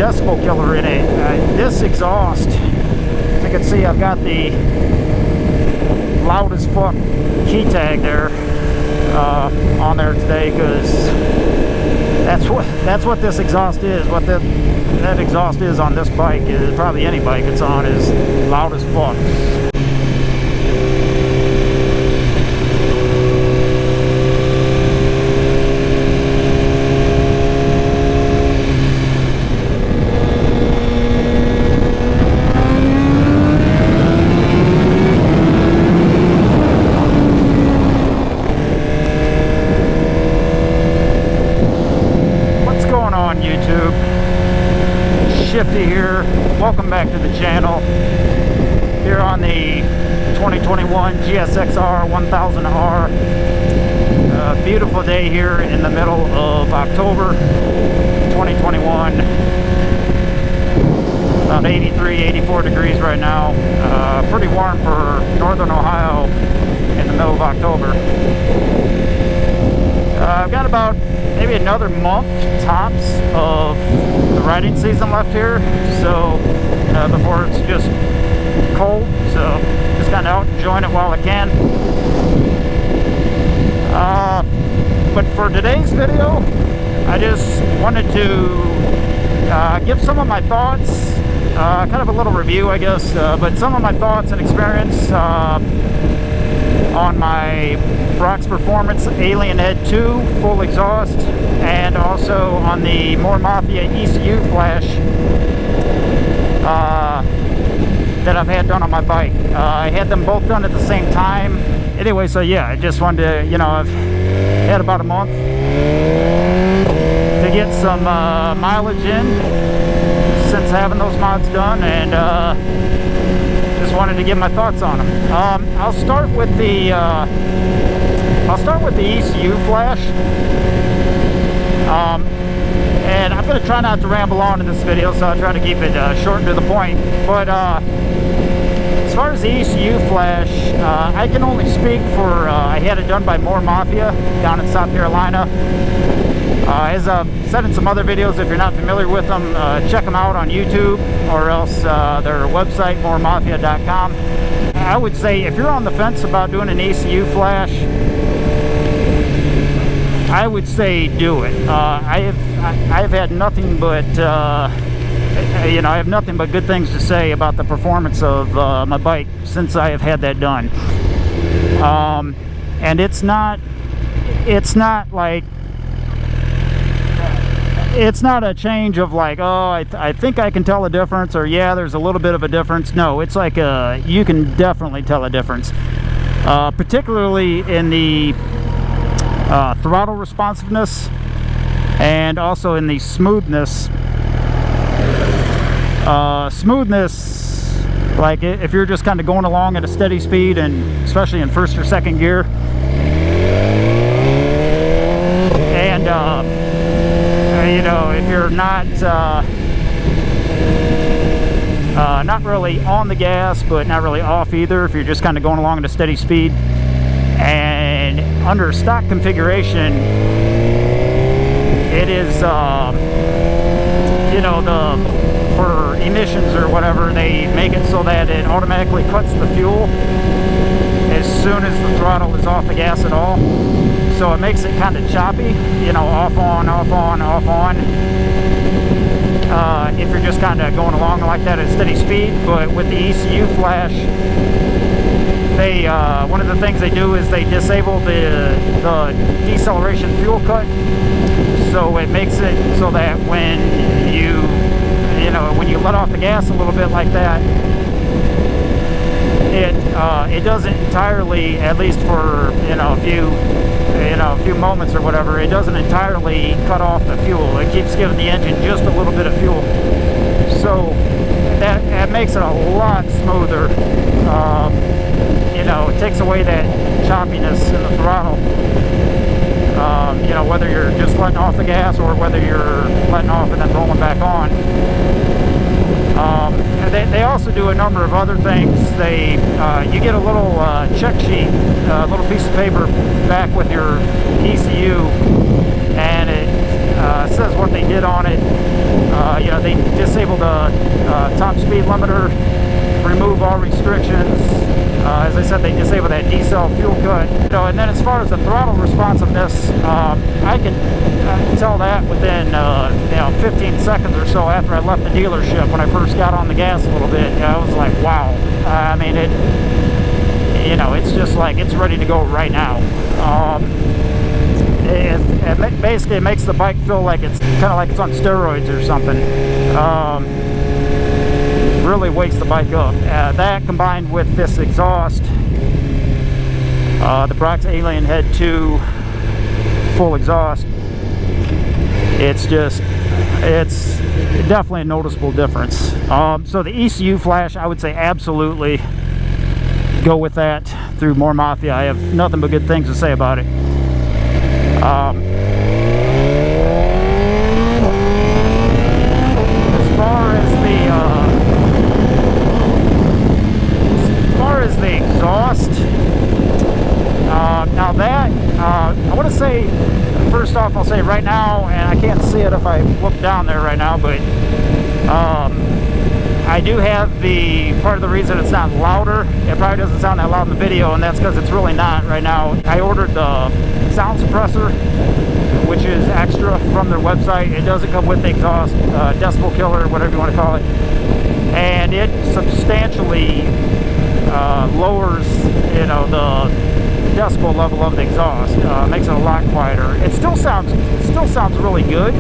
decibel killer in it. This exhaust, as you can see, I've got the loud as fuck key tag there on there today, because that's what this exhaust is. What that exhaust is on this bike, is probably any bike it's on, is loud as fuck. Shifty here. Welcome back to the channel. Here on the 2021 GSXR1000R. Beautiful day here in the middle of October 2021. About 83, 84 degrees right now. Pretty warm for northern Ohio in the middle of October. I've got about maybe another month tops of the riding season left here, so before it's just cold, so just kind of out enjoying it while I can. But for today's video, I just wanted to give some of my thoughts, kind of a little review, I guess, but some of my thoughts and experience on my Brock's Performance Alien Ed 2 full exhaust, and also on the Moore Mafia ECU flash that I've had done on my bike. I had them both done at the same time. Anyway, so yeah, I just wanted to, you know, I've had about a month to get some mileage in since having those mods done, and just wanted to give my thoughts on them. I'll start with the ECU flash, and I'm going to try not to ramble on in this video, so I'll try to keep it short and to the point. But as far as the ECU flash, I can only speak for, I had it done by Moore Mafia down in South Carolina. As I've said in some other videos, if you're not familiar with them, check them out on YouTube, or else their website, mooremafia.com. I would say if you're on the fence about doing an ECU flash, I would say do it. I've had nothing but you know, I have nothing but good things to say about the performance of my bike since I have had that done. And it's not like, it's not a change of like, oh, I think I can tell a difference, or yeah, there's a little bit of a difference. No, it's like you can definitely tell a difference, particularly in the throttle responsiveness, and also in the smoothness. Smoothness, like if you're just kind of going along at a steady speed, and especially in first or second gear, and you know, if you're not really on the gas, but not really off either, if you're just kind of going along at a steady speed, and under stock configuration, it is, you know, for emissions or whatever, they make it so that it automatically cuts the fuel as soon as the throttle is off the gas at all. So it makes it kind of choppy, you know, off on, off on, off on. If you're just kind of going along like that at steady speed. But with the ECU flash, they one of the things they do is they disable the deceleration fuel cut. So it makes it so that when you let off the gas a little bit like that, it doesn't entirely, at least for a few moments or whatever, it doesn't entirely cut off the fuel. It keeps giving the engine just a little bit of fuel, so that makes it a lot smoother. It takes away that choppiness in the throttle. Whether you're just letting off the gas or whether you're letting off and then rolling back on. They also do a number of other things. You get a little check sheet, a little piece of paper back with your ECU, and It says what they did on it. You know, they disabled the top speed limiter, remove all restrictions. As I said, they disabled that diesel fuel cut. You know, and then as far as the throttle responsiveness, I can tell that within you know, 15 seconds or so after I left the dealership. When I first got on the gas a little bit, I was like, wow. I mean, you know, it's just like it's ready to go right now. Basically, it makes the bike feel like it's kind of like it's on steroids or something. Really wakes the bike up. That combined with this exhaust, the Brock's Alien Head 2 full exhaust, it's definitely a noticeable difference. So the ECU flash, I would say absolutely go with that through Moore Mafia. I have nothing but good things to say about it. As far as the exhaust, now that I want to say, first off, I'll say right now, and I can't see it if I look down there right now, but I do have the part of the reason it's not louder. It probably doesn't sound that loud in the video, and that's because it's really not right now. I ordered the sound suppressor, which is extra from their website. It doesn't come with the exhaust, decibel killer, whatever you want to call it, and it substantially lowers, you know, the decibel level of the exhaust. Makes it a lot quieter. It still sounds really good.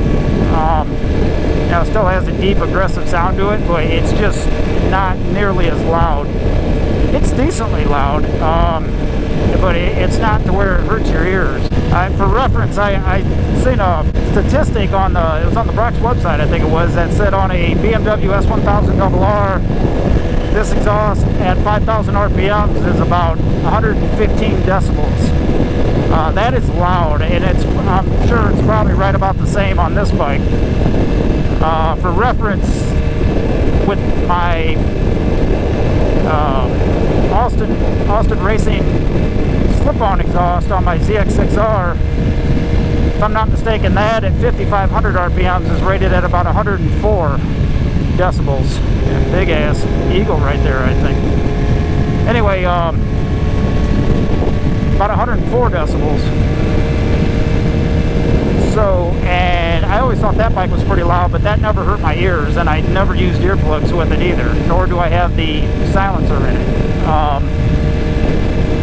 Now it still has a deep aggressive sound to it, but it's just not nearly as loud. It's decently loud, but it's not to where it hurts your ears. For reference, I seen a statistic on it was on the Brock's website, I think it was, that said on a BMW S1000R, this exhaust at 5,000 RPMs is about 115 decibels. That is loud, and I'm sure it's probably right about the same on this bike. For reference, with my Austin Racing slip-on exhaust on my GSXR, if I'm not mistaken, that at 5,500 RPMs is rated at about 104 decibels. Yeah, big ass eagle right there, I think. Anyway, about 104 decibels. So, and I always thought that bike was pretty loud, but that never hurt my ears, and I never used earplugs with it either, nor do I have the silencer in it.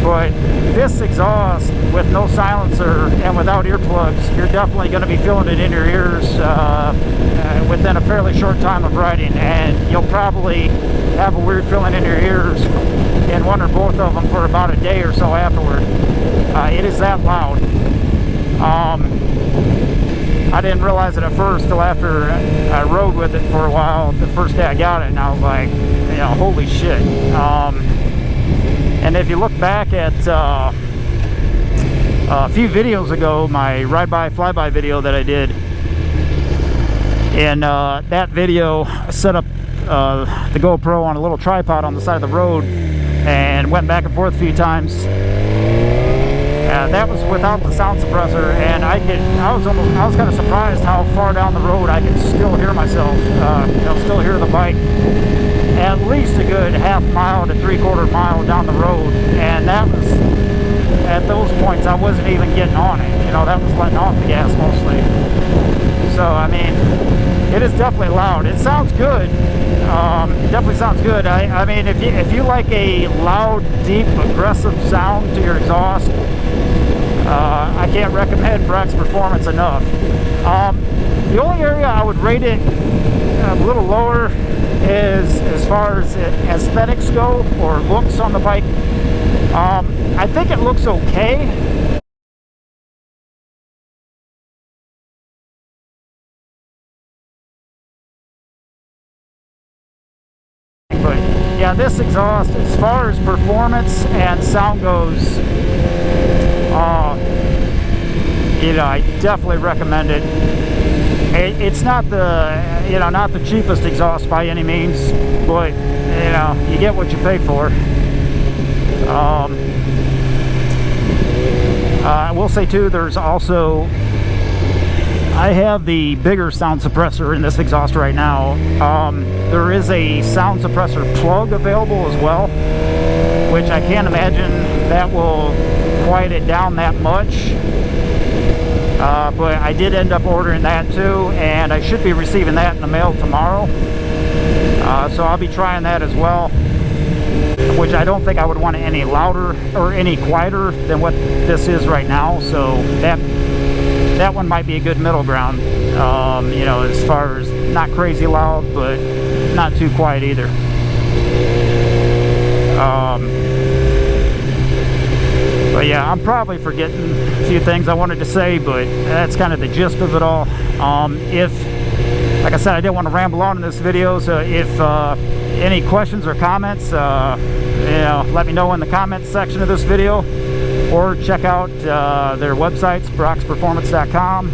But this exhaust with no silencer and without earplugs, you're definitely going to be feeling it in your ears within a fairly short time of riding, and you'll probably have a weird feeling in your ears in one or both of them for about a day or so afterward. It is that loud. I didn't realize it at first till after I rode with it for a while the first day I got it, and I was like, you know, holy shit. And if you look back at a few videos ago, my ride-by flyby video that I did, in that video I set up the GoPro on a little tripod on the side of the road and went back and forth a few times. That was without the sound suppressor, and I was kind of surprised how far down the road I could still hear myself, you know, still hear the bike at least a good half mile to 3/4 mile down the road, and that was, at those points I wasn't even getting on it, you know, that was letting off the gas mostly. So, I mean, it is definitely loud. It sounds good. Definitely sounds good. I mean, if you like a loud, deep, aggressive sound to your exhaust, I can't recommend Brock's Performance enough. The only area I would rate it a little lower is as far as aesthetics go, or looks on the bike. I think it looks okay. But yeah, this exhaust, as far as performance and sound goes, you know, I definitely recommend it. It's not the, you know, not the cheapest exhaust by any means, but, you know, you get what you pay for. I will say too, there's also I have the bigger sound suppressor in this exhaust right now. There is a sound suppressor plug available as well, which I can't imagine that will quiet it down that much. But I did end up ordering that too, and I should be receiving that in the mail tomorrow. So I'll be trying that as well, which I don't think I would want it any louder or any quieter than what this is right now. So that one might be a good middle ground, you know, as far as not crazy loud, but not too quiet either. But yeah, I'm probably forgetting a few things I wanted to say, but that's kind of the gist of it all. Like I said, I didn't want to ramble on in this video, so if any questions or comments, you know, let me know in the comments section of this video, or check out their websites, brocksperformance.com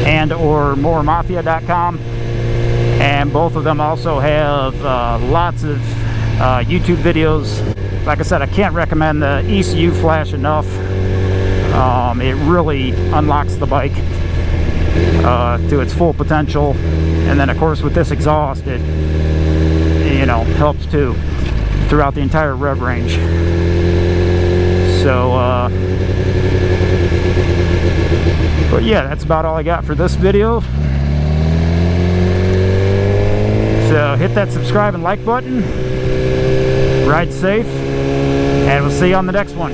and or mooremafia.com, and both of them also have lots of YouTube videos. Like I said, I can't recommend the ECU flash enough. It really unlocks the bike to its full potential, and then of course with this exhaust, it, you know, helps too throughout the entire rev range. So but yeah, that's about all I got for this video. So hit that subscribe and like button, ride safe, and we'll see you on the next one.